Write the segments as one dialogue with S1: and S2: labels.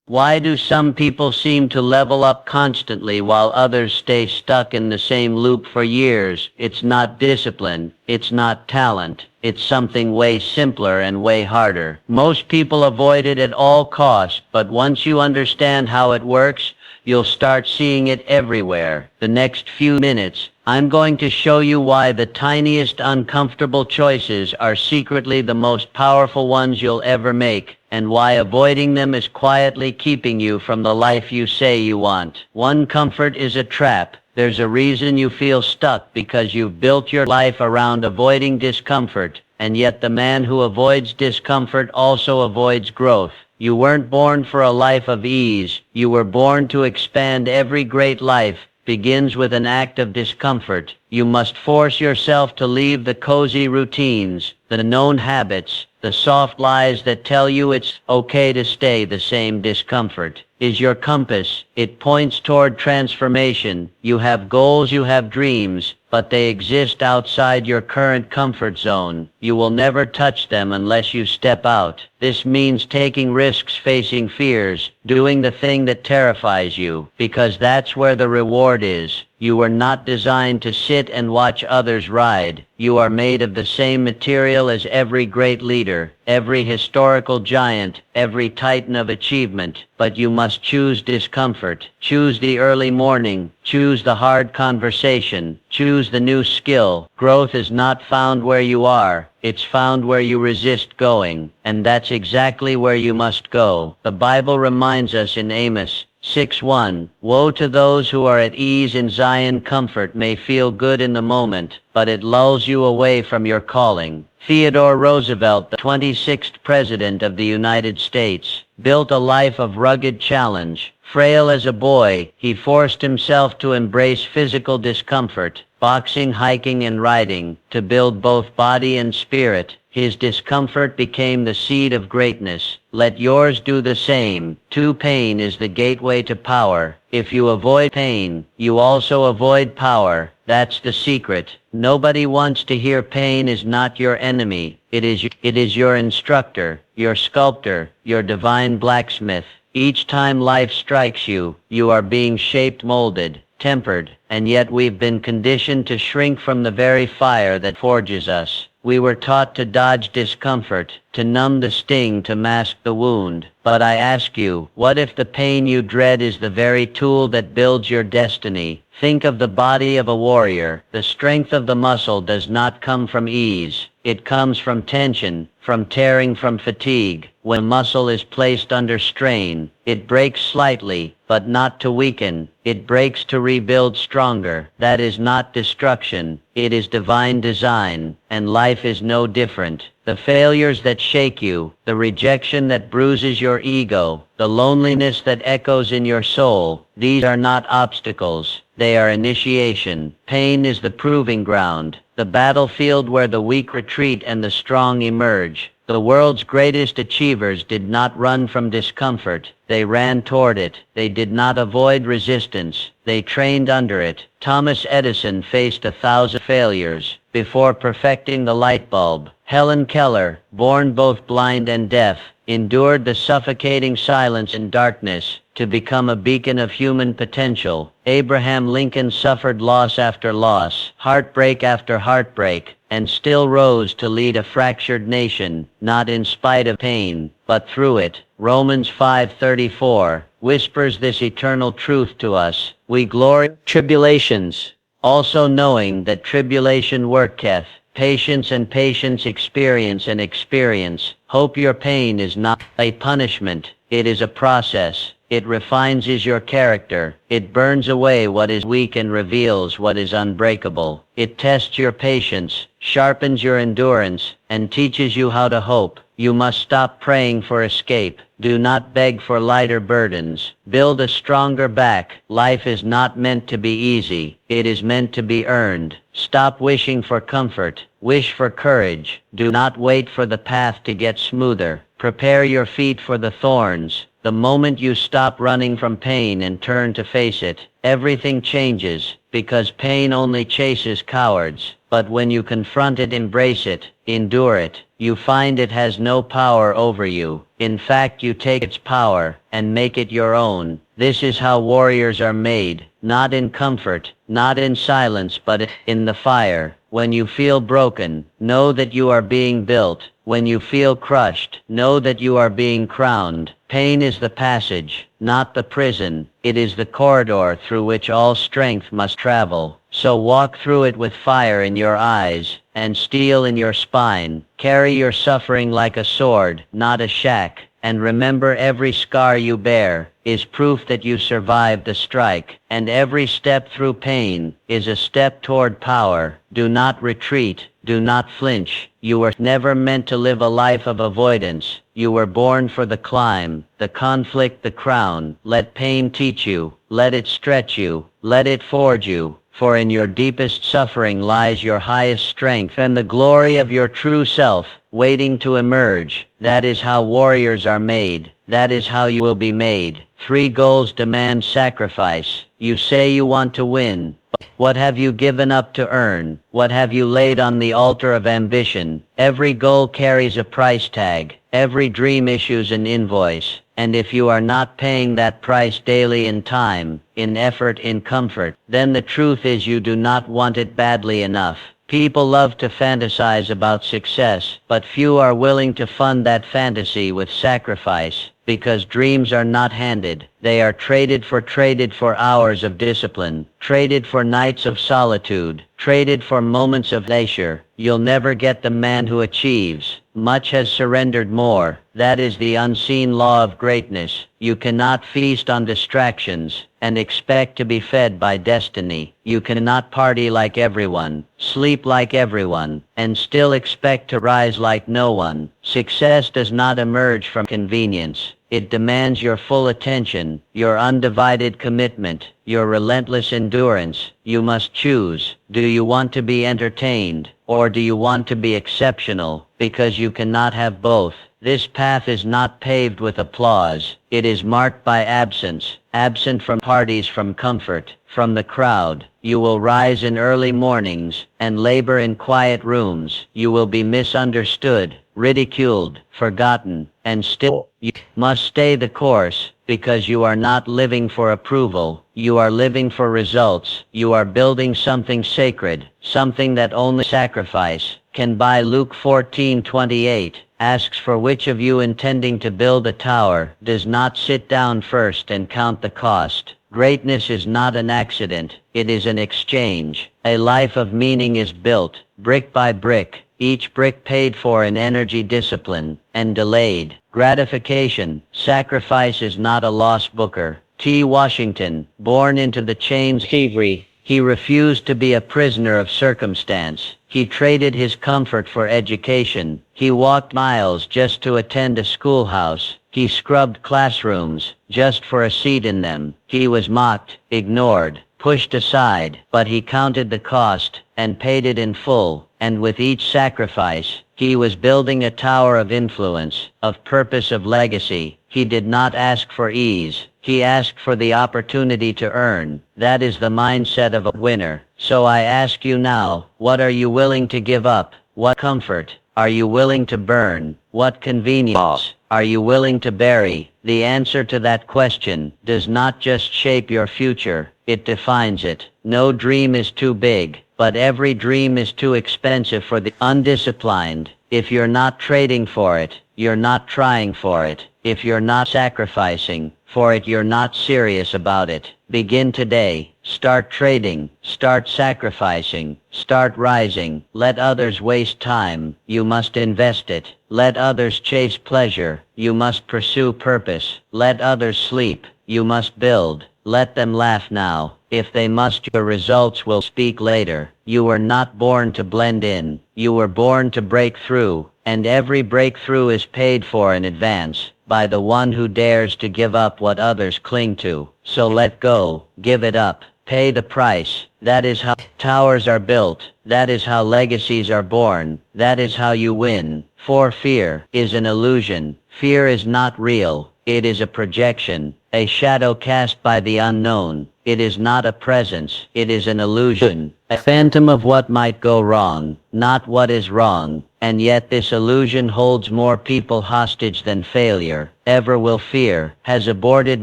S1: Why do some people seem to level up constantly while others stay stuck in the same loop for years? It's not discipline, it's not talent, it's something way simpler and way harder. Most people avoid it at all costs, but once you understand how it works, you'll start seeing it everywhere. The next few minutes, I'm going to show you why the tiniest uncomfortable choices are secretly the most powerful ones you'll ever make, and why avoiding them is quietly keeping you from the life you say you want. One, comfort is a trap. There's a reason you feel stuck because you've built your life around avoiding discomfort, and yet the man who avoids discomfort also avoids growth. You weren't born for a life of ease. You were born to expand. Every great life begins with an act of discomfort. You must force yourself to leave the cozy routines, the known habits, the soft lies that tell you it's okay to stay the same. Discomfort is your compass. It points toward transformation. You have goals, you have dreams, but they exist outside your current comfort zone. You will never touch them unless you step out. This means taking risks, facing fears, doing the thing that terrifies you, because that's where the reward is. You were not designed to sit and watch others ride. You are made of the same material as every great leader, every historical giant, every titan of achievement. But you must choose discomfort. Choose the early morning. Choose the hard conversation. Choose the new skill. Growth is not found where you are. It's found where you resist going. And that's exactly where you must go. The Bible reminds us in Amos 6:1, woe to those who are at ease in Zion. Comfort may feel good in the moment, but it lulls you away from your calling. Theodore Roosevelt, the 26th President of the United States, built a life of rugged challenge. Frail as a boy, he forced himself to embrace physical discomfort, boxing, hiking, and riding, to build both body and spirit. His discomfort became the seed of greatness. Let yours do the same. 2, pain is the gateway to power. If you avoid pain, you also avoid power. That's the secret. Nobody wants to hear pain is not your enemy. It is your instructor, your sculptor, your divine blacksmith. Each time life strikes you, you are being shaped, molded, tempered, and yet we've been conditioned to shrink from the very fire that forges us. We were taught to dodge discomfort, to numb the sting, to mask the wound. But I ask you, what if the pain you dread is the very tool that builds your destiny? Think of the body of a warrior. The strength of the muscle does not come from ease. It comes from tension, from tearing, from fatigue. When muscle is placed under strain, it breaks slightly, but not to weaken. It breaks to rebuild stronger. That is not destruction. It is divine design, and life is no different. The failures that shake you, the rejection that bruises your ego, the loneliness that echoes in your soul, these are not obstacles. They are initiation. Pain is the proving ground, the battlefield where the weak retreat and the strong emerge. The world's greatest achievers did not run from discomfort. They ran toward it. They did not avoid resistance. They trained under it. Thomas Edison faced 1,000 failures before perfecting the light bulb. Helen Keller, born both blind and deaf, endured the suffocating silence and darkness to become a beacon of human potential. Abraham Lincoln suffered loss after loss, heartbreak after heartbreak, and still rose to lead a fractured nation, not in spite of pain, but through it. Romans 5:34 whispers this eternal truth to us. We glory in tribulations, also knowing that tribulation worketh patience, and patience experience, and experience hope. Your pain is not a punishment. It is a process. It refines your character. It burns away what is weak and reveals what is unbreakable. It tests your patience, sharpens your endurance, and teaches you how to hope. You must stop praying for escape. Do not beg for lighter burdens. Build a stronger back. Life is not meant to be easy. It is meant to be earned. Stop wishing for comfort. Wish for courage. Do not wait for the path to get smoother. Prepare your feet for the thorns. The moment you stop running from pain and turn to face it, everything changes, because pain only chases cowards. but when you confront it, embrace it, endure it, you find it has no power over you. In fact, you take its power and make it your own. This is how warriors are made, not in comfort, not in silence, but in the fire. When you feel broken, know that you are being built. When you feel crushed, know that you are being crowned. Pain is the passage, not the prison. It is the corridor through which all strength must travel. So walk through it with fire in your eyes and steel in your spine. Carry your suffering like a sword, not a shack. And remember, every scar you bear is proof that you survived the strike, and every step through pain is a step toward power. Do not retreat, do not flinch. You were never meant to live a life of avoidance. You were born for the climb, the conflict, the crown. Let pain teach you, let it stretch you, let it forge you. For in your deepest suffering lies your highest strength and the glory of your true self, waiting to emerge. That is how warriors are made. That is how you will be made. 3 goals demand sacrifice. You say you want to win. What have you given up to earn? What have you laid on the altar of ambition? Every goal carries a price tag. Every dream issues an invoice. And if you are not paying that price daily in time, in effort, in comfort, then the truth is you do not want it badly enough. People love to fantasize about success, but few are willing to fund that fantasy with sacrifice, because dreams are not handed. They are traded for hours of discipline, traded for nights of solitude, traded for moments of leisure. You'll never get the man who achieves much has surrendered more. That is the unseen law of greatness. You cannot feast on distractions and expect to be fed by destiny. You cannot party like everyone, sleep like everyone, and still expect to rise like no one. Success does not emerge from convenience. It demands your full attention, your undivided commitment, your relentless endurance. You must choose. Do you want to be entertained, or do you want to be exceptional? Because you cannot have both. This path is not paved with applause. It is marked by absence. Absent from parties, from comfort, from the crowd. You will rise in early mornings and labor in quiet rooms. You will be misunderstood, ridiculed, forgotten, and still you must stay the course, because you are not living for approval. You are living for results. You are building something sacred, something that only sacrifice can buy. Luke 14:28 asks, for which of you intending to build a tower does not sit down first and count the cost? Greatness is not an accident. It is an exchange. A life of meaning is built, brick by brick, each brick paid for in energy, discipline, and delayed gratification. Sacrifice is not a lost Booker T. Washington, born into the chains of slavery. He refused to be a prisoner of circumstance. He traded his comfort for education. He walked miles just to attend a schoolhouse. He scrubbed classrooms just for a seat in them. He was mocked, ignored, pushed aside, but he counted the cost and paid it in full. And with each sacrifice, he was building a tower of influence, of purpose, of legacy. He did not ask for ease. He asked for the opportunity to earn. That is the mindset of a winner. So I ask you now, what are you willing to give up? What comfort are you willing to burn? What convenience are you willing to bury? The answer to that question does not just shape your future, it defines it. No dream is too big, but every dream is too expensive for the undisciplined. If you're not trading for it, you're not trying for it. If you're not sacrificing for it, you're not serious about it. Begin today. Start trading. Start sacrificing. Start rising. Let others waste time. You must invest it. Let others chase pleasure. You must pursue purpose. Let others sleep. You must build. Let them laugh now. If they must, your results will speak later. You were not born to blend in. You were born to break through. And every breakthrough is paid for in advance by the one who dares to give up what others cling to. So let go. Give it up. Pay the price. That is how towers are built. That is how legacies are born. That is how you win. For fear is an illusion. Fear is not real. It is a projection, a shadow cast by the unknown. It is not a presence, it is an illusion, a phantom of what might go wrong, not what is wrong. And yet this illusion holds more people hostage than failure ever will. Fear has aborted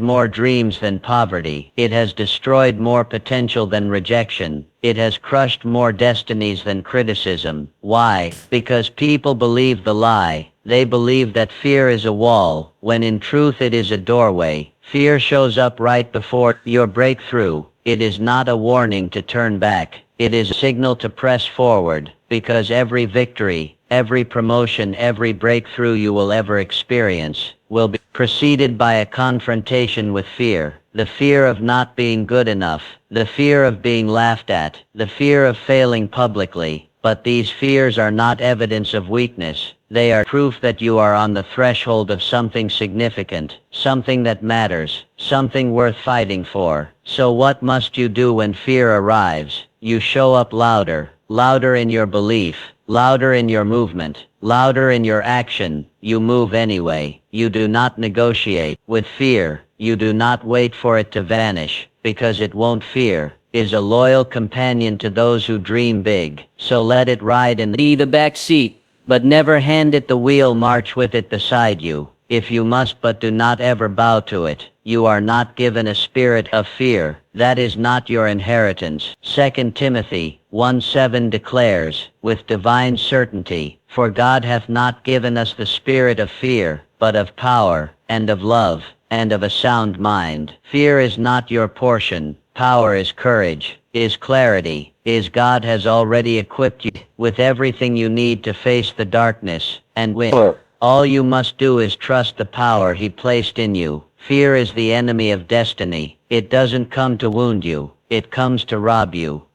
S1: more dreams than poverty. It has destroyed more potential than rejection. It has crushed more destinies than criticism. Why? Because people believe the lie. They believe that fear is a wall, when in truth it is a doorway. Fear shows up right before your breakthrough. It is not a warning to turn back. It is a signal to press forward, because every victory, every promotion, every breakthrough you will ever experience will be preceded by a confrontation with fear. The fear of not being good enough, the fear of being laughed at, the fear of failing publicly. But these fears are not evidence of weakness. They are proof that you are on the threshold of something significant, something that matters, something worth fighting for. So what must you do when fear arrives? You show up louder, louder in your belief, louder in your movement, louder in your action. You move anyway. You do not negotiate with fear. You do not wait for it to vanish, because it won't. Fear is a loyal companion to those who dream big. So let it ride in the back seat, but never hand it the wheel. March with it beside you, if you must, but do not ever bow to it. You are not given a spirit of fear. That is not your inheritance. 2 Timothy 1:7 declares, with divine certainty, for God hath not given us the spirit of fear, but of power, and of love, and of a sound mind. Fear is not your portion. Power is courage, is clarity, is God has already equipped you with everything you need to face the darkness and win. All you must do is trust the power He placed in you. Fear is the enemy of destiny. It doesn't come to wound you. It comes to rob you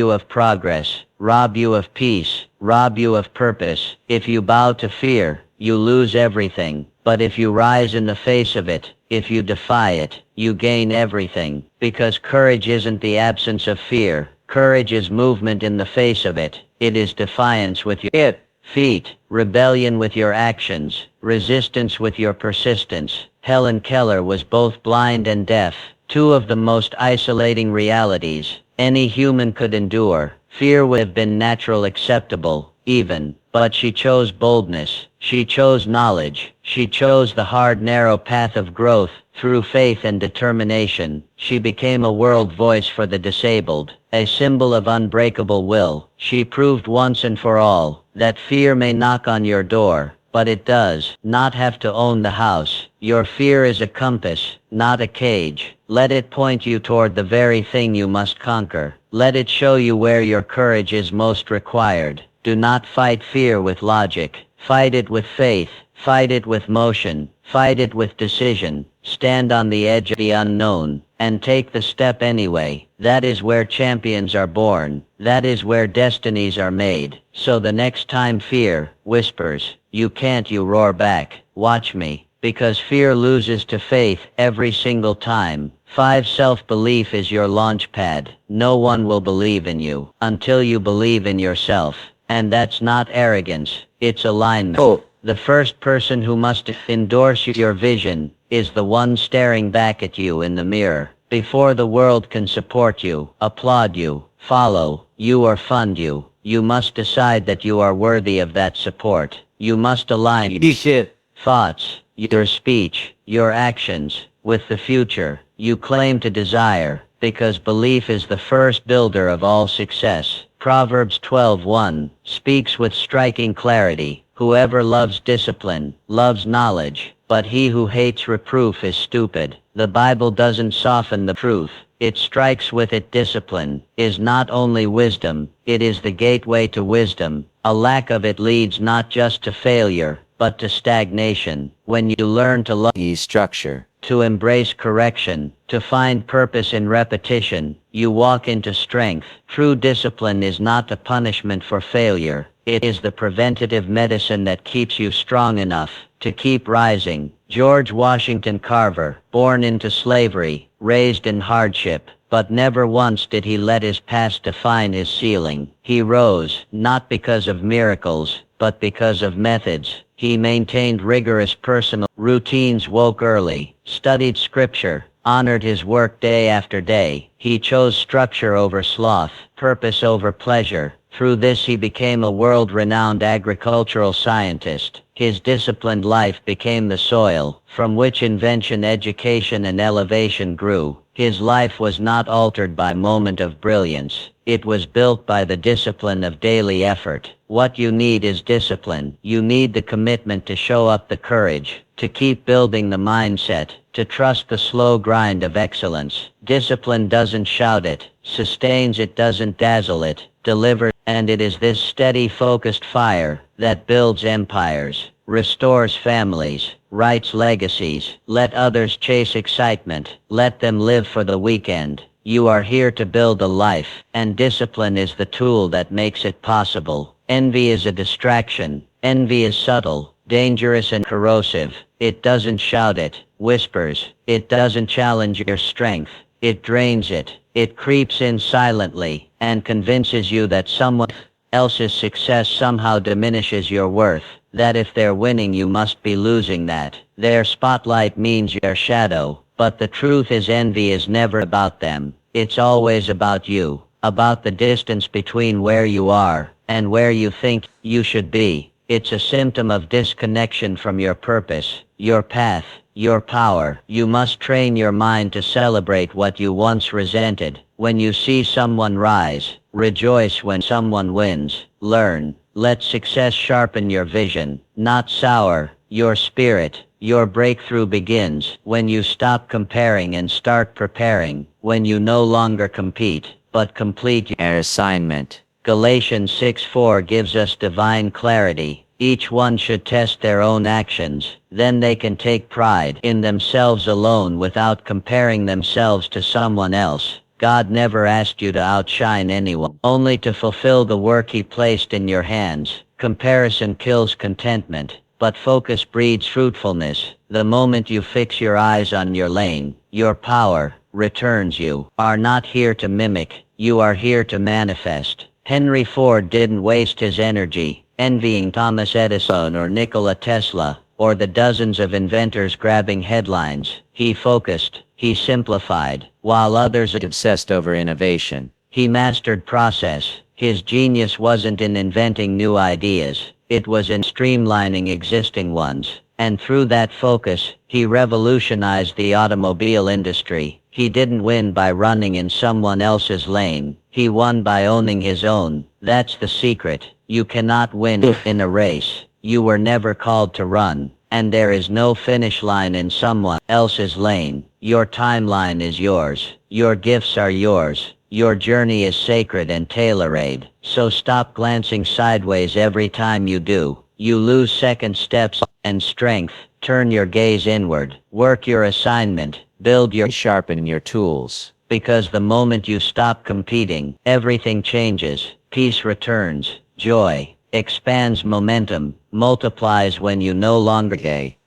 S1: of progress, rob you of peace, rob you of purpose. If you bow to fear, you lose everything. But if you rise in the face of it, if you defy it, you gain everything. Because courage isn't the absence of fear. Courage is movement in the face of it. It is defiance with your feet, rebellion with your actions, resistance with your persistence. Helen Keller was both blind and deaf, two of the most isolating realities any human could endure. Fear would have been natural, acceptable, even, but she chose boldness. She chose knowledge. She chose the hard, narrow path of growth. Through faith and determination, she became a world voice for the disabled, a symbol of unbreakable will. She proved once and for all that fear may knock on your door, but it does not have to own the house. Your fear is a compass, not a cage. Let it point you toward the very thing you must conquer. Let it show you where your courage is most required. Do not fight fear with logic. Fight it with faith. Fight it with motion. Fight it with decision. Stand on the edge of the unknown, and take the step anyway. That is where champions are born. That is where destinies are made. So the next time fear whispers, "You can't," you roar back, "Watch me." Because fear loses to faith every single time. 5. Self-belief is your launch pad. No one will believe in you until you believe in yourself. And that's not arrogance, it's alignment. The first person who must endorse your vision is the one staring back at you in the mirror. Before the world can support you, applaud you, follow you, or fund you, you must decide that you are worthy of that support. You must align your thoughts, your speech, your actions with the future you claim to desire, because belief is the first builder of all success. Proverbs 12:1 speaks with striking clarity. Whoever loves discipline loves knowledge, but he who hates reproof is stupid. The Bible doesn't soften the truth. It strikes with it. Discipline is not only wisdom, it is the gateway to wisdom. A lack of it leads not just to failure, but to stagnation. When you learn to love structure, to embrace correction, to find purpose in repetition, you walk into strength. True discipline is not a punishment for failure. It is the preventative medicine that keeps you strong enough to keep rising. George Washington Carver, born into slavery, raised in hardship, but never once did he let his past define his ceiling. He rose, not because of miracles, but because of methods. He maintained rigorous personal routines, woke early, studied scripture, honored his work day after day. He chose structure over sloth, purpose over pleasure. Through this he became a world-renowned agricultural scientist. His disciplined life became the soil from which invention, education, and elevation grew. His life was not altered by moment of brilliance. It was built by the discipline of daily effort. What you need is discipline. You need the commitment to show up, the courage to keep building the mindset, to trust the slow grind of excellence. Discipline doesn't shout, it sustains, it doesn't dazzle, it delivers. And it is this steady, focused fire that builds empires, restores families, writes legacies. Let others chase excitement. Let them live for the weekend. You are here to build a life, and discipline is the tool that makes it possible. Envy is a distraction. Envy is subtle, dangerous, and corrosive. It doesn't shout, it whispers. It doesn't challenge your strength. It drains it. It creeps in silently and convinces you that someone else's success somehow diminishes your worth, that if they're winning you must be losing, that their spotlight means your shadow. But the truth is, envy is never about them. It's always about you, about the distance between where you are and where you think you should be. It's a symptom of disconnection from your purpose, your path, your power. You must train your mind to celebrate what you once resented. When you see someone rise, rejoice. When someone wins, learn. Let success sharpen your vision, not sour your spirit. Your breakthrough begins when you stop comparing and start preparing, when you no longer compete, but complete your assignment. Galatians 6:4 gives us divine clarity. Each one should test their own actions. Then they can take pride in themselves alone without comparing themselves to someone else. God never asked you to outshine anyone, only to fulfill the work He placed in your hands. Comparison kills contentment, but focus breeds fruitfulness. The moment you fix your eyes on your lane, your power returns. You are not here to mimic, you are here to manifest. Henry Ford didn't waste his energy envying Thomas Edison or Nikola Tesla, or the dozens of inventors grabbing headlines. He focused, he simplified, while others obsessed over innovation. He mastered process. His genius wasn't in inventing new ideas, it was in streamlining existing ones. And through that focus, he revolutionized the automobile industry. He didn't win by running in someone else's lane. He won by owning his own. That's the secret. You cannot win in a race you were never called to run. And there is no finish line in someone else's lane. Your timeline is yours. Your gifts are yours. Your journey is sacred and tailor-made. So stop glancing sideways every time you do. You lose second steps and strength. Turn your gaze inward. Work your assignment. Build your sharpen your tools. Because the moment you stop competing, everything changes. Peace returns. Joy expands, momentum multiplies when you no longer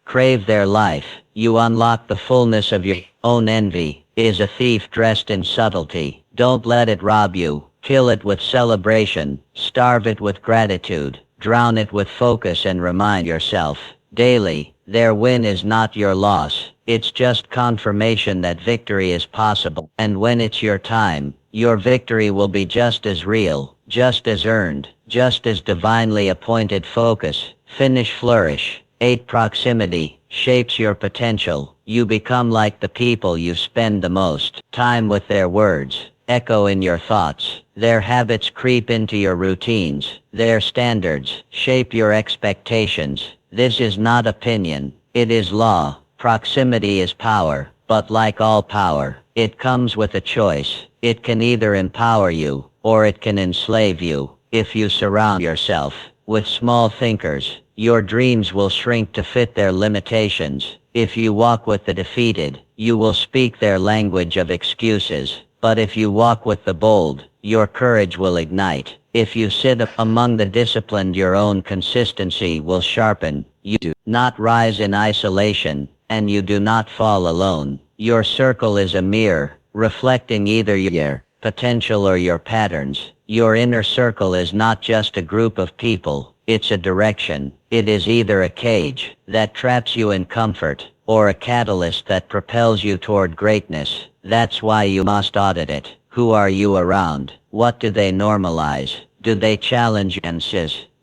S1: crave their life. You unlock the fullness of your own. Envy is a thief dressed in subtlety. Don't let it rob you. Kill it with celebration. Starve it with gratitude. Drown it with focus and remind yourself daily, their win is not your loss. It's just confirmation that victory is possible. And when it's your time, your victory will be just as real, just as earned, just as divinely appointed. Focus, finish, flourish. 8. Proximity shapes your potential. You become like the people you spend the most time with. Their words echo in your thoughts. Their habits creep into your routines. Their standards shape your expectations. This is not opinion, it is law. Proximity is power, but like all power, it comes with a choice. It can either empower you, or it can enslave you. If you surround yourself with small thinkers, your dreams will shrink to fit their limitations. If you walk with the defeated, you will speak their language of excuses. But if you walk with the bold, your courage will ignite. If you sit among the disciplined, your own consistency will sharpen. You do not rise in isolation, and you do not fall alone. Your circle is a mirror, reflecting either your potential or your patterns. Your inner circle is not just a group of people, it's a direction. It is either a cage that traps you in comfort, or a catalyst that propels you toward greatness. That's why you must audit it. Who are you around? What do they normalize? Do they challenge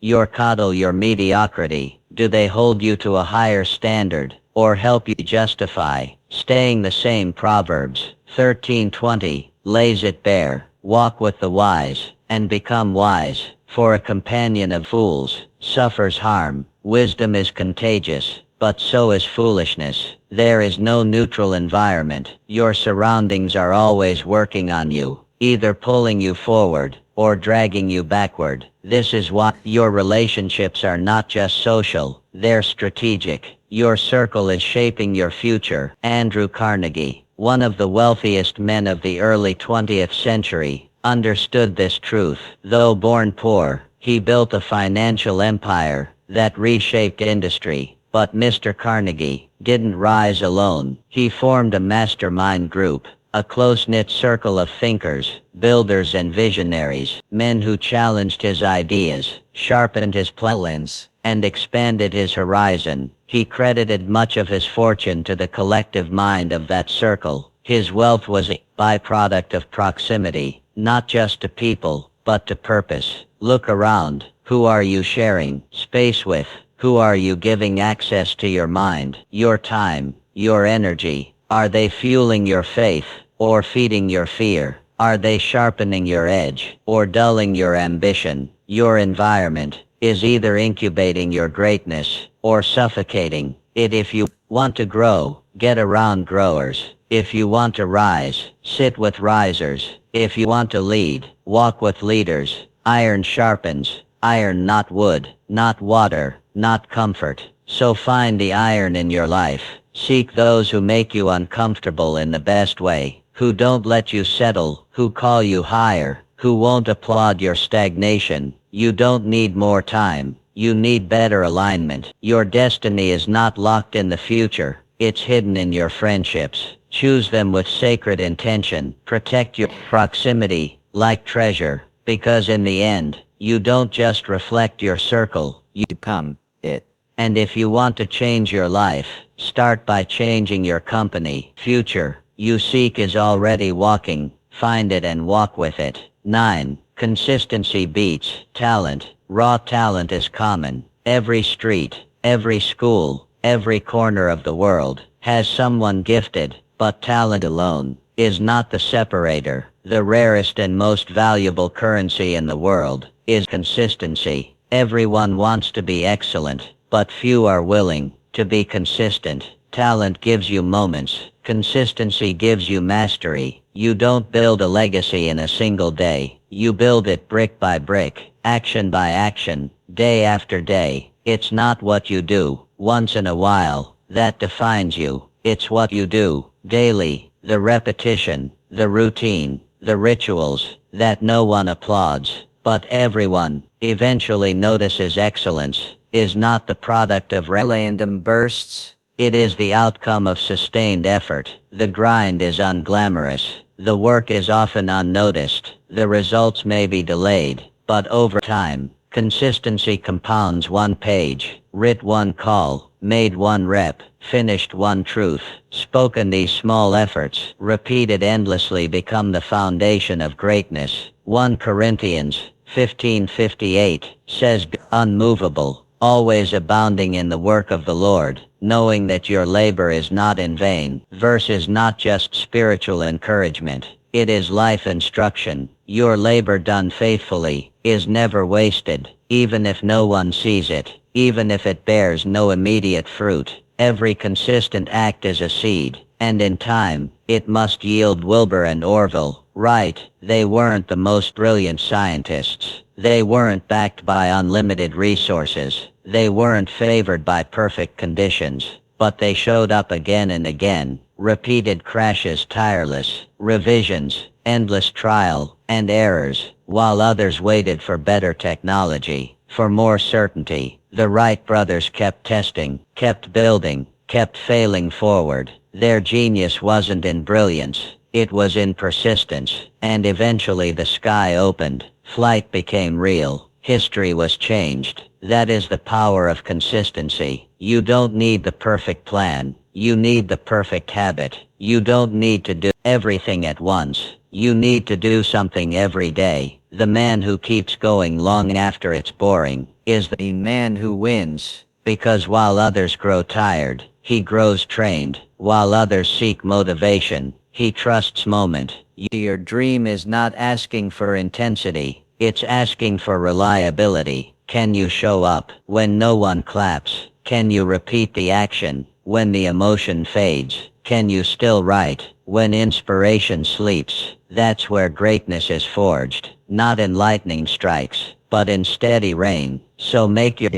S1: your coddle your mediocrity? Do they hold you to a higher standard, or help you justify staying the same? Proverbs 13:20 lays it bare. Walk with the wise, and become wise, for a companion of fools suffers harm. Wisdom is contagious, but so is foolishness. There is no neutral environment. Your surroundings are always working on you, either pulling you forward or dragging you backward. This is why your relationships are not just social, they're strategic. Your circle is shaping your future. Andrew Carnegie, one of the wealthiest men of the early 20th century, understood this truth. Though born poor, he built a financial empire that reshaped industry. But Mr. Carnegie didn't rise alone. He formed a mastermind group, a close-knit circle of thinkers, builders and visionaries, men who challenged his ideas, sharpened his plans, and expanded his horizon. He credited much of his fortune to the collective mind of that circle. His wealth was a byproduct of proximity, not just to people, but to purpose. Look around. Who are you sharing space with? Who are you giving access to your mind, your time, your energy? Are they fueling your faith, or feeding your fear? Are they sharpening your edge, or dulling your ambition? Your environment is either incubating your greatness, or suffocating it. If you want to grow, get around growers. If you want to rise, sit with risers. If you want to lead, walk with leaders. Iron sharpens iron, not wood, not water, not comfort. So find the iron in your life. Seek those who make you uncomfortable in the best way, who don't let you settle, who call you higher, who won't applaud your stagnation. You don't need more time. You need better alignment. Your destiny is not locked in the future. It's hidden in your friendships. Choose them with sacred intention. Protect your proximity like treasure, because in the end, you don't just reflect your circle, you become it. And if you want to change your life, start by changing your company. Future you seek is already walking. Find it and walk with it. 9. Consistency beats talent. Raw talent is common. Every street, every school, every corner of the world has someone gifted, but talent alone is not the separator. The rarest and most valuable currency in the world is consistency. Everyone wants to be excellent, but few are willing to be consistent. Talent gives you moments. Consistency gives you mastery. You don't build a legacy in a single day. You build it brick by brick, action by action, day after day. It's not what you do once in a while that defines you. It's what you do daily, the repetition, the routine, the rituals that no one applauds, but everyone eventually notices. Excellence is not the product of random bursts. It is the outcome of sustained effort. The grind is unglamorous. The work is often unnoticed. The results may be delayed, but over time, consistency compounds. One page, writ one call, made one rep, finished one truth, spoken. These small efforts, repeated endlessly, become the foundation of greatness. 1 Corinthians 15:58 says, "Be unmovable, always abounding in the work of the Lord, knowing that your labor is not in vain." Verse is not just spiritual encouragement. It is life instruction. Your labor done faithfully is never wasted, even if no one sees it, even if it bears no immediate fruit. Every consistent act is a seed, and in time, it must yield. Wilbur and Orville Wright, they weren't the most brilliant scientists. They weren't backed by unlimited resources. They weren't favored by perfect conditions. But they showed up again and again. Repeated crashes, tireless revisions, endless trial and errors, while others waited for better technology, for more certainty. The Wright brothers kept testing, kept building, kept failing forward. Their genius wasn't in brilliance, it was in persistence. And eventually the sky opened. Flight became real. History was changed. That is the power of consistency. You don't need the perfect plan. You need the perfect habit. You don't need to do everything at once. You need to do something every day. The man who keeps going long after it's boring is the man who wins. Because while others grow tired, he grows trained. While others seek motivation, he trusts moment. Your dream is not asking for intensity. It's asking for reliability. Can you show up when no one claps? Can you repeat the action when the emotion fades? Can you still write when inspiration sleeps? That's where greatness is forged, not in lightning strikes, but in steady rain. So make your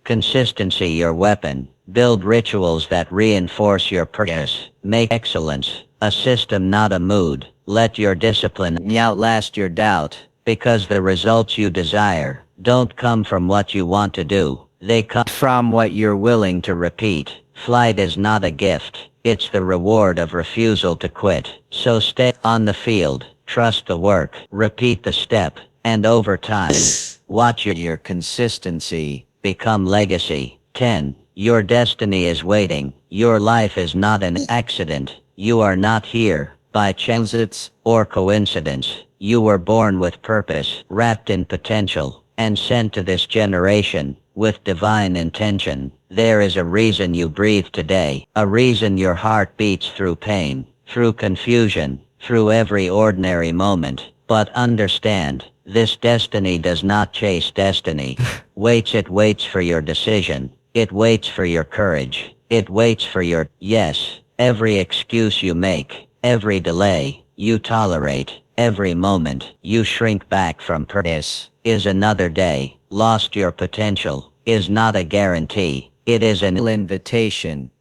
S1: consistency your weapon. Build rituals that reinforce your purpose. Make excellence a system, not a mood. Let your discipline outlast your doubt, because the results you desire don't come from what you want to do. They come from what you're willing to repeat. Flight is not a gift. It's the reward of refusal to quit. So stay on the field, trust the work, repeat the step, and over time, watch your consistency become legacy. 10. Your destiny is waiting. Your life is not an accident. You are not here by chance or coincidence. You were born with purpose, wrapped in potential, and sent to this generation with divine intention. There is a reason you breathe today, a reason your heart beats through pain, through confusion, through every ordinary moment. But understand, this destiny does not chase destiny. It waits for your decision. It waits for your courage. It waits for your yes. Every excuse you make, every delay you tolerate, every moment you shrink back from purpose is another day. Lost your potential is not a guarantee. It is an invitation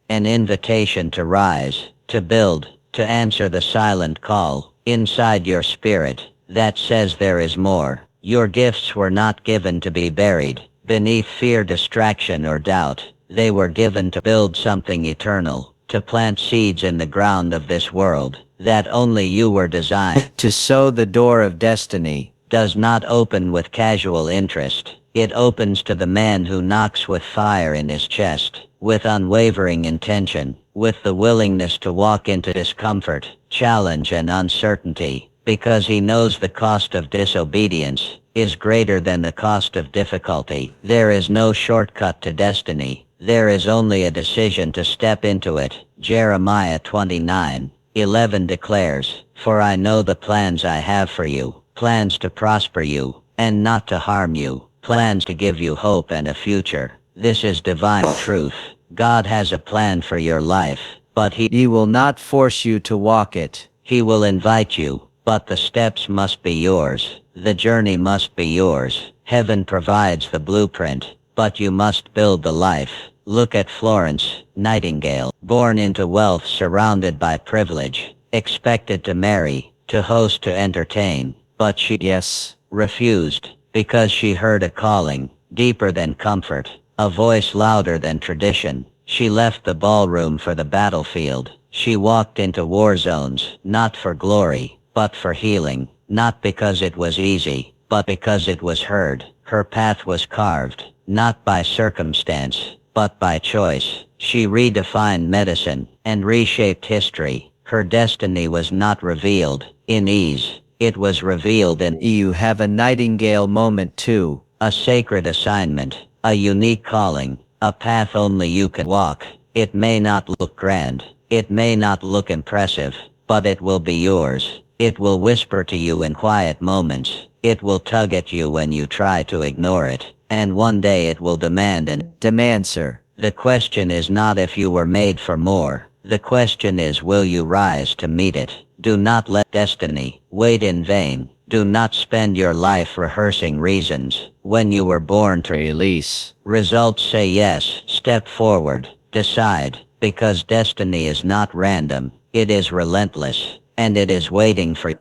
S1: to rise, to build, to answer the silent call inside your spirit that says there is more. Your gifts were not given to be buried beneath fear, distraction, or doubt. They were given to build something eternal, to plant seeds in the ground of this world that only you were designed to sow. The door of destiny does not open with casual interest. It opens to the man who knocks with fire in his chest, with unwavering intention, with the willingness to walk into discomfort, challenge, and uncertainty, because he knows the cost of disobedience is greater than the cost of difficulty. There is no shortcut to destiny. There is only a decision to step into it. Jeremiah 29:11 declares, "For I know the plans I have for you, plans to prosper you, and not to harm you, plans to give you hope and a future." This is divine truth. God has a plan for your life, but He will not force you to walk it. He will invite you, but the steps must be yours. The journey must be yours. Heaven provides the blueprint, but you must build the life. Look at Florence Nightingale, born into wealth, surrounded by privilege, expected to marry, to host, to entertain, but she refused, because she heard a calling deeper than comfort, a voice louder than tradition. She left the ballroom for the battlefield. She walked into war zones, not for glory, but for healing, not because it was easy, but because it was heard. Her path was carved, not by circumstance, but by choice. She redefined medicine and reshaped history. Her destiny was not revealed in ease. It was revealed in you. Have a Nightingale moment too, a sacred assignment, a unique calling, a path only you can walk. It may not look grand, it may not look impressive, but it will be yours. It will whisper to you in quiet moments. It will tug at you when you try to ignore it. And one day it will demand an answer. The question is not if you were made for more. The question is, will you rise to meet it? Do not let destiny wait in vain. Do not spend your life rehearsing reasons when you were born to release. Results say yes. Step forward. Decide. Because destiny is not random. It is relentless. And it is waiting for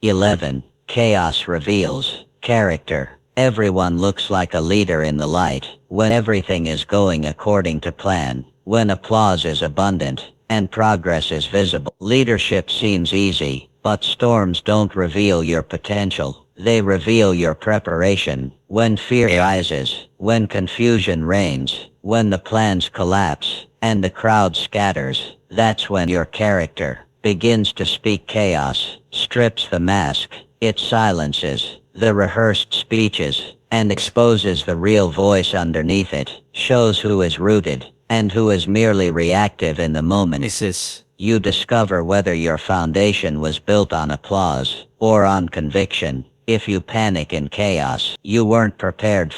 S1: 11. Chaos reveals character. Everyone looks like a leader in the light when everything is going according to plan, when applause is abundant and progress is visible. Leadership seems easy, but storms don't reveal your potential. They reveal your preparation. When fear rises, when confusion reigns, when the plans collapse, and the crowd scatters, that's when your character begins to speak. Chaos strips the mask. It silences the rehearsed speeches and exposes the real voice underneath it, shows who is rooted and who is merely reactive in the moment. You discover whether your foundation was built on applause or on conviction. If you panic in chaos, you weren't prepared.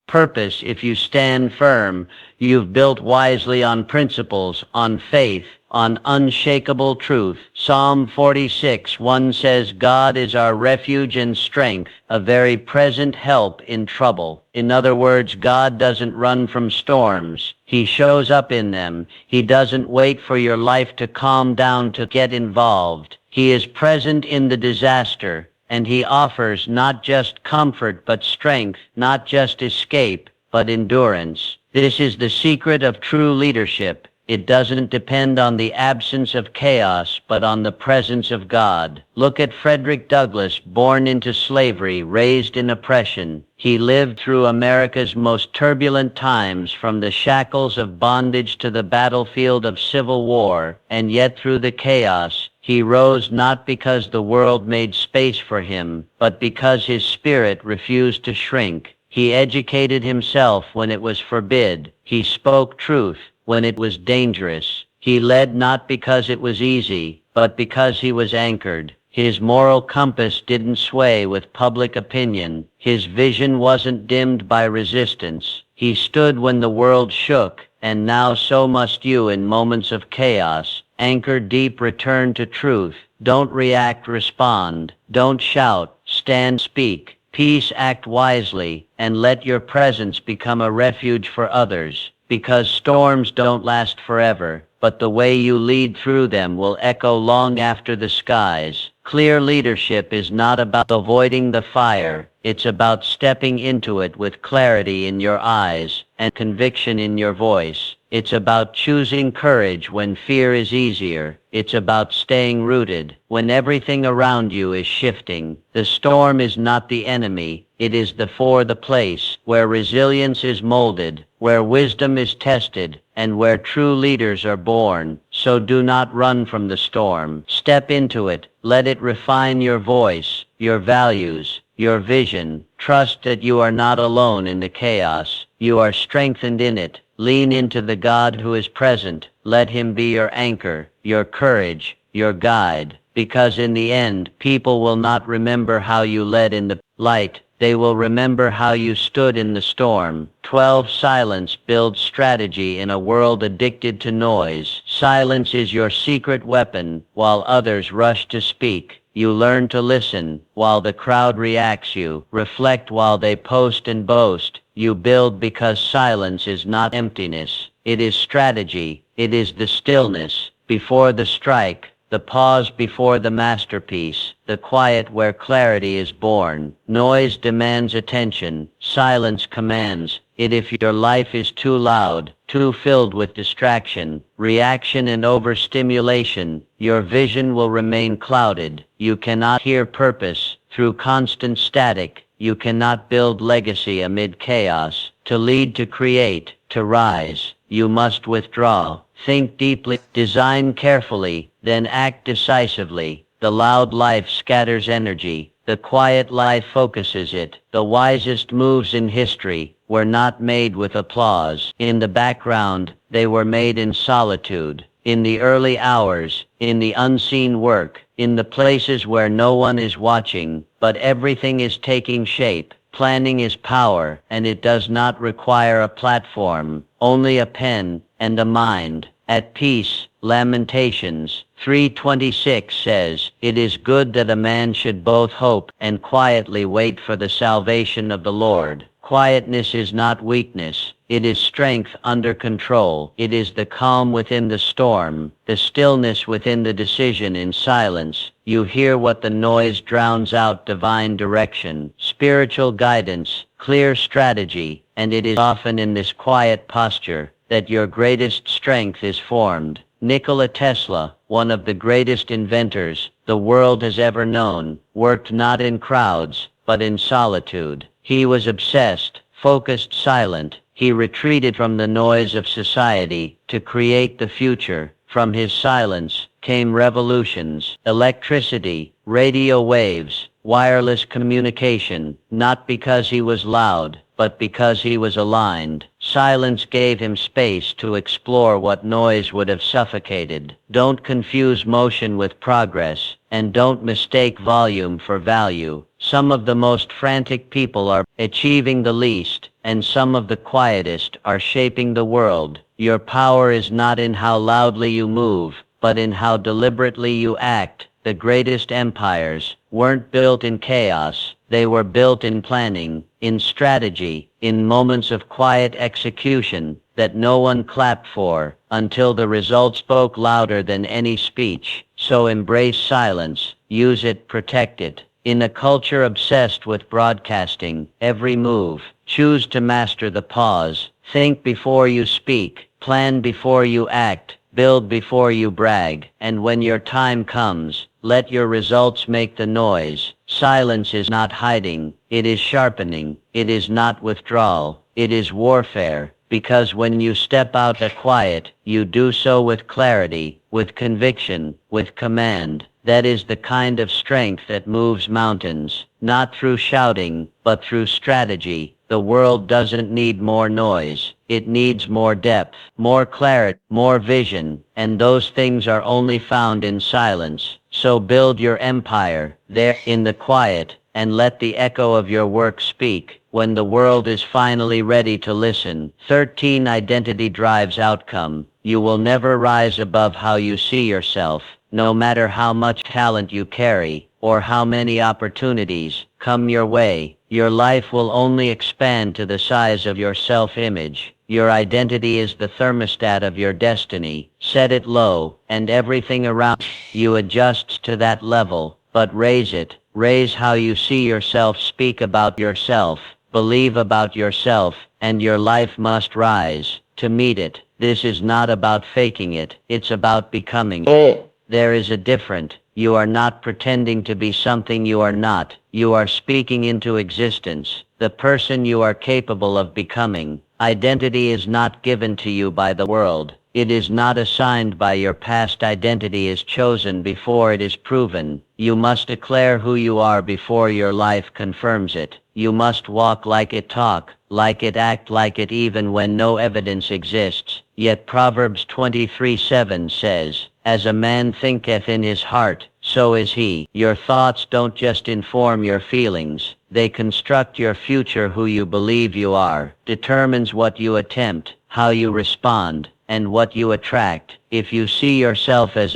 S1: Purpose, if you stand firm, you've built wisely on principles, on faith, on unshakable truth. Psalm 46:1 says, God is our refuge and strength, a very present help in trouble. In other words, God doesn't run from storms. He shows up in them. He doesn't wait for your life to calm down to get involved. He is present in the disaster. And he offers not just comfort but strength, not just escape, but endurance. This is the secret of true leadership. It doesn't depend on the absence of chaos, but on the presence of God. Look at Frederick Douglass, born into slavery, raised in oppression. He lived through America's most turbulent times, from the shackles of bondage to the battlefield of civil war, and yet through the chaos, he rose not because the world made space for him, but because his spirit refused to shrink. He educated himself when it was forbid. He spoke truth when it was dangerous. He led not because it was easy, but because he was anchored. His moral compass didn't sway with public opinion. His vision wasn't dimmed by resistance. He stood when the world shook, and now so must you in moments of chaos. Anchor deep, return to truth. Don't react, respond. Don't shout, stand, speak. Peace, act wisely, and let your presence become a refuge for others. Because storms don't last forever, but the way you lead through them will echo long after the skies. Clear leadership is not about avoiding the fire. It's about stepping into it with clarity in your eyes and conviction in your voice. It's about choosing courage when fear is easier. It's about staying rooted when everything around you is shifting. The storm is not the enemy. It is the place where resilience is molded, where wisdom is tested, and where true leaders are born. So do not run from the storm. Step into it. Let it refine your voice, your values, your vision. Trust that you are not alone in the chaos. You are strengthened in it. Lean into the God who is present. Let him be your anchor, your courage, your guide. Because in the end, people will not remember how you led in the light. They will remember how you stood in the storm. 12. Silence builds strategy in a world addicted to noise. Silence is your secret weapon. While others rush to speak, you learn to listen. While the crowd reacts, you reflect. While they post and boast, you build, because silence is not emptiness. It is strategy. It is the stillness before the strike, the pause before the masterpiece, the quiet where clarity is born. Noise demands attention. Silence commands it. If your life is too loud, too filled with distraction, reaction, and overstimulation, your vision will remain clouded. You cannot hear purpose through constant static. You cannot build legacy amid chaos. To lead, to create, to rise, you must withdraw. Think deeply, design carefully, then act decisively. The loud life scatters energy. The quiet life focuses it. The wisest moves in history were not made with applause. In the background, they were made in solitude. In the early hours, in the unseen work, in the places where no one is watching, but everything is taking shape. Planning is power, and it does not require a platform, only a pen and a mind. At peace, Lamentations 3:26 says, "It is good that a man should both hope and quietly wait for the salvation of the Lord." Quietness is not weakness. It is strength under control. It is the calm within the storm, the stillness within the decision. In silence, you hear what the noise drowns out: divine direction, spiritual guidance, clear strategy. And it is often in this quiet posture that your greatest strength is formed. Nikola Tesla, one of the greatest inventors the world has ever known, worked not in crowds, but in solitude. He was obsessed, focused, silent. He retreated from the noise of society to create the future. From his silence came revolutions, electricity, radio waves, wireless communication, not because he was loud, but because he was aligned. Silence gave him space to explore what noise would have suffocated. Don't confuse motion with progress, and don't mistake volume for value. Some of the most frantic people are achieving the least, and some of the quietest are shaping the world. Your power is not in how loudly you move, but in how deliberately you act. The greatest empires weren't built in chaos. They were built in planning, in strategy, in moments of quiet execution that no one clapped for until the result spoke louder than any speech. So embrace silence, use it, protect it. In a culture obsessed with broadcasting every move, choose to master the pause. Think before you speak, plan before you act, build before you brag, and when your time comes, let your results make the noise. Silence is not hiding, it is sharpening. It is not withdrawal, it is warfare. Because when you step out of quiet, you do so with clarity, with conviction, with command. That is the kind of strength that moves mountains, not through shouting, but through strategy. The world doesn't need more noise. It needs more depth, more clarity, more vision, and those things are only found in silence. So build your empire there in the quiet, and let the echo of your work speak when the world is finally ready to listen. 13. Identity drives outcome. You will never rise above how you see yourself, no matter how much talent you carry, or how many opportunities come your way. Your life will only expand to the size of your self-image. Your identity is the thermostat of your destiny. Set it low, and everything around you adjusts to that level. But raise it. Raise how you see yourself, speak about yourself, believe about yourself, and your life must rise to meet it. This is not about faking it. It's about becoming it. There is a difference. You are not pretending to be something you are not. You are speaking into existence the person you are capable of becoming. Identity is not given to you by the world. It is not assigned by your past. Identity is chosen before it is proven. You must declare who you are before your life confirms it. You must walk like it, talk like it, act like it, even when no evidence exists. Yet Proverbs 23:7 says, "As a man thinketh in his heart, so is he." Your thoughts don't just inform your feelings. They construct your future. Who you believe you are determines what you attempt, how you respond, and what you attract. If you see yourself as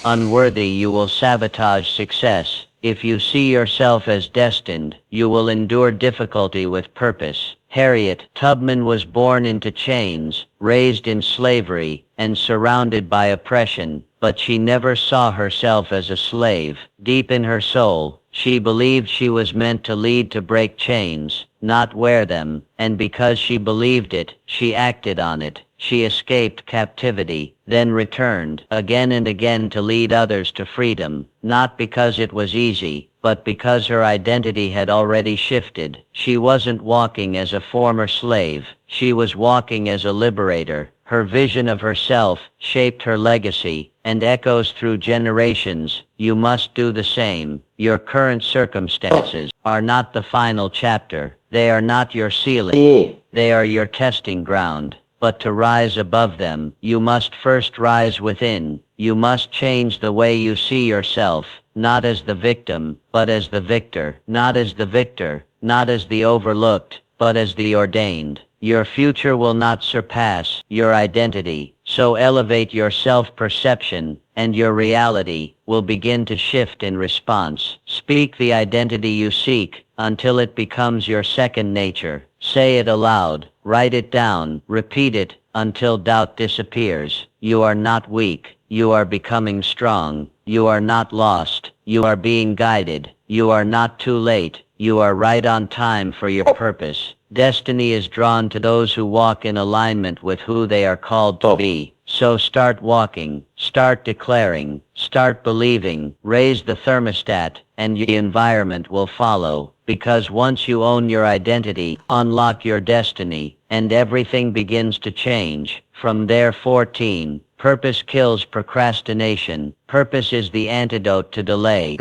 S1: unworthy, you will sabotage success. If you see yourself as destined, you will endure difficulty with purpose. Harriet Tubman was born into chains, raised in slavery, and surrounded by oppression, but she never saw herself as a slave. Deep in her soul, she believed she was meant to lead, to break chains, not wear them, and because she believed it, she acted on it. She escaped captivity, then returned again and again to lead others to freedom, not because it was easy, but because her identity had already shifted. She wasn't walking as a former slave, she was walking as a liberator. Her vision of herself shaped her legacy and echoes through generations. You must do the same. Your current circumstances are not the final chapter. They are not your ceiling. They are your testing ground. But to rise above them, you must first rise within. You must change the way you see yourself, not as the victim, but as the victor. Not as the victor, not as the overlooked, but as the ordained. Your future will not surpass your identity, so elevate your self-perception, and your reality will begin to shift in response. Speak the identity you seek until it becomes your second nature. Say it aloud, write it down, repeat it until doubt disappears. You are not weak, you are becoming strong. You are not lost, you are being guided. You are not too late, you are right on time for your purpose. Destiny is drawn to those who walk in alignment with who they are called to be. So start walking, start declaring, start believing, raise the thermostat, and the environment will follow. Because once you own your identity, unlock your destiny, and everything begins to change. From there 14, purpose kills procrastination. Purpose is the antidote to delay.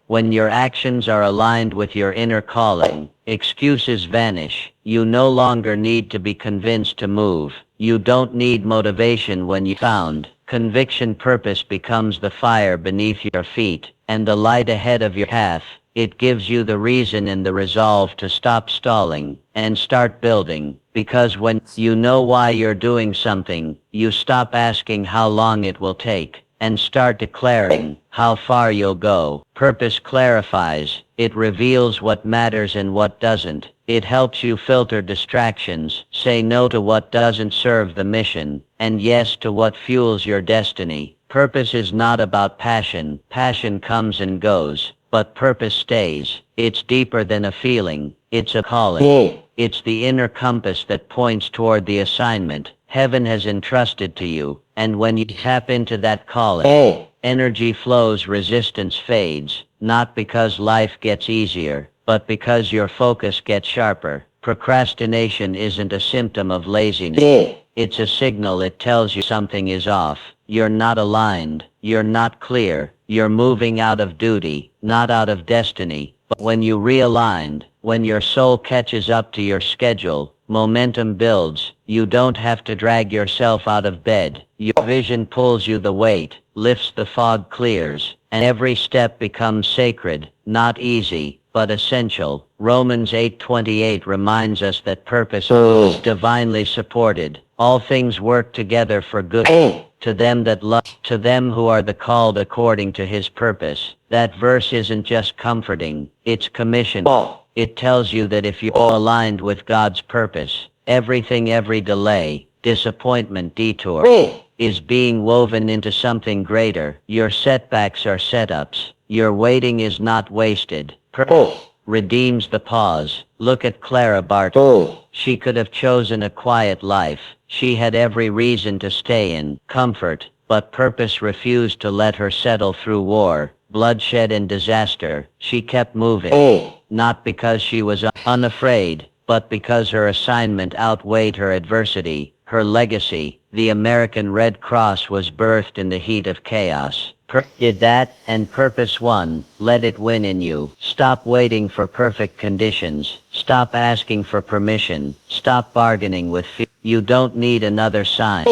S1: When your actions are aligned with your inner calling, excuses vanish. You no longer need to be convinced to move. You don't need motivation when you found conviction. Purpose becomes the fire beneath your feet and the light ahead of your path. It gives you the reason and the resolve to stop stalling and start building. Because when you know why you're doing something, you stop asking how long it will take and start declaring how far you'll go. Purpose clarifies. It reveals what matters and what doesn't. It helps you filter distractions, say no to what doesn't serve the mission, and yes to what fuels your destiny. Purpose is not about passion. Passion comes and goes, but purpose stays. It's deeper than a feeling. It's a calling. It's the inner compass that points toward the assignment heaven has entrusted to you. And when you tap into that calling, energy flows, resistance fades, not because life gets easier, but because your focus gets sharper. Procrastination isn't a symptom of laziness. It's a signal. It tells you something is off. You're not aligned. You're not clear. You're moving out of duty, not out of destiny. But when you realigned, when your soul catches up to your schedule, momentum builds. You don't have to drag yourself out of bed. Your vision pulls you the weight, lifts the fog, clears, and every step becomes sacred, not easy, but essential. Romans 8:28 reminds us that purpose is divinely supported. All things work together for good to them that love, to them who are the called according to his purpose. That verse isn't just comforting, it's commission. It tells you that if you're aligned with God's purpose, every delay, disappointment, detour is being woven into something greater. Your setbacks are setups. Your waiting is not wasted. Purpose redeems the pause. Look at Clara Barton. She could have chosen a quiet life. She had every reason to stay in comfort, but purpose refused to let her settle through war, bloodshed, and disaster. She kept moving, not because she was unafraid, but because her assignment outweighed her adversity. Her legacy, the American Red Cross, was birthed in the heat of chaos. Did that, and purpose won. Let it win in you. Stop waiting for perfect conditions. Stop asking for permission. Stop bargaining with fear. You don't need another sign.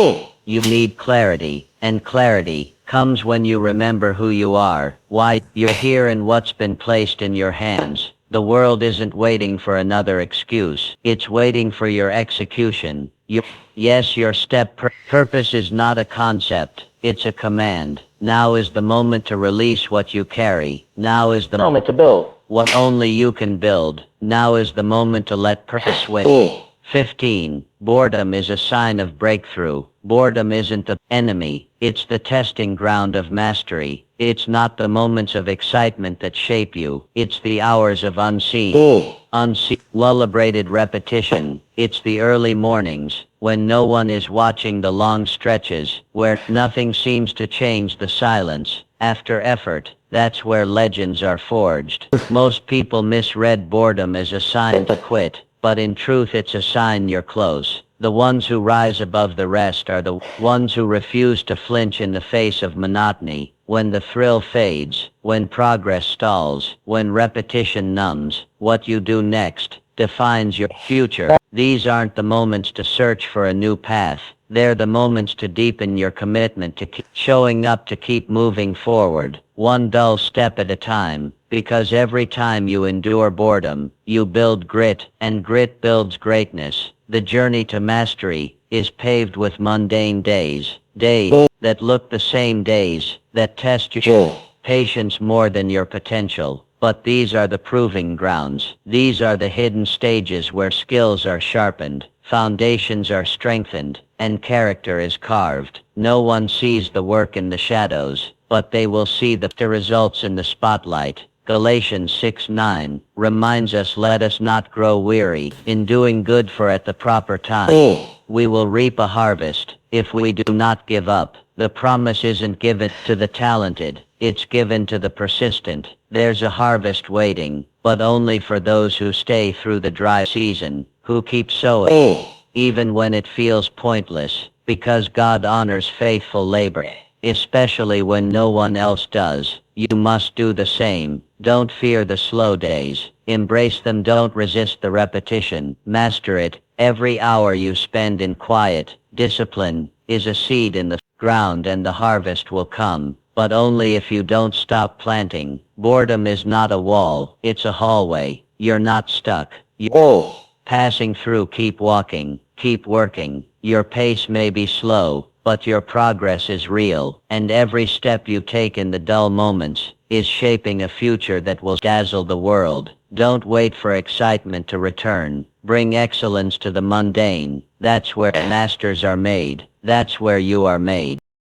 S1: You need clarity, and clarity comes when you remember who you are, why you're here, and what's been placed in your hands. The world isn't waiting for another excuse. It's waiting for your execution. Your step. Purpose is not a concept. It's a command. Now is the moment to release what you carry. Now is the moment to build what only you can build. Now is the moment to let purpose win. 15. Boredom is a sign of breakthrough. Boredom isn't the enemy. It's the testing ground of mastery. It's not the moments of excitement that shape you. It's the hours of unseen, lullabrated repetition. It's the early mornings, when no one is watching, the long stretches, where nothing seems to change, the silence. After effort, that's where legends are forged. Most people misread boredom as a sign to quit, but in truth it's a sign you're close. The ones who rise above the rest are the ones who refuse to flinch in the face of monotony. When the thrill fades, when progress stalls, when repetition numbs, what you do next defines your future. These aren't the moments to search for a new path. They're the moments to deepen your commitment to keep showing up, to keep moving forward, one dull step at a time. Because every time you endure boredom, you build grit, and grit builds greatness. The journey to mastery is paved with mundane days that look the same, days that test your patience more than your potential. But these are the proving grounds. These are the hidden stages where skills are sharpened, foundations are strengthened, and character is carved. No one sees the work in the shadows, but they will see the results in the spotlight. Galatians 6:9 reminds us, let us not grow weary in doing good, for at the proper time we will reap a harvest If we do not give up, the promise isn't given to the talented, it's given to the persistent. There's a harvest waiting, but only for those who stay through the dry season, who keep sowing, even when it feels pointless, because God honors faithful labor, especially when no one else does. You must do the same. Don't fear the slow days. Embrace them. Don't resist the repetition. Master it. Every hour you spend in quiet, discipline, is a seed in the ground, and the harvest will come, but only if you don't stop planting. Boredom is not a wall, it's a hallway. You're not stuck. You're passing through. Keep walking, keep working. Your pace may be slow, but your progress is real, and every step you take in the dull moments is shaping a future that will dazzle the world. Don't wait for excitement to return. Bring excellence to the mundane. That's where masters are made. That's where you are made.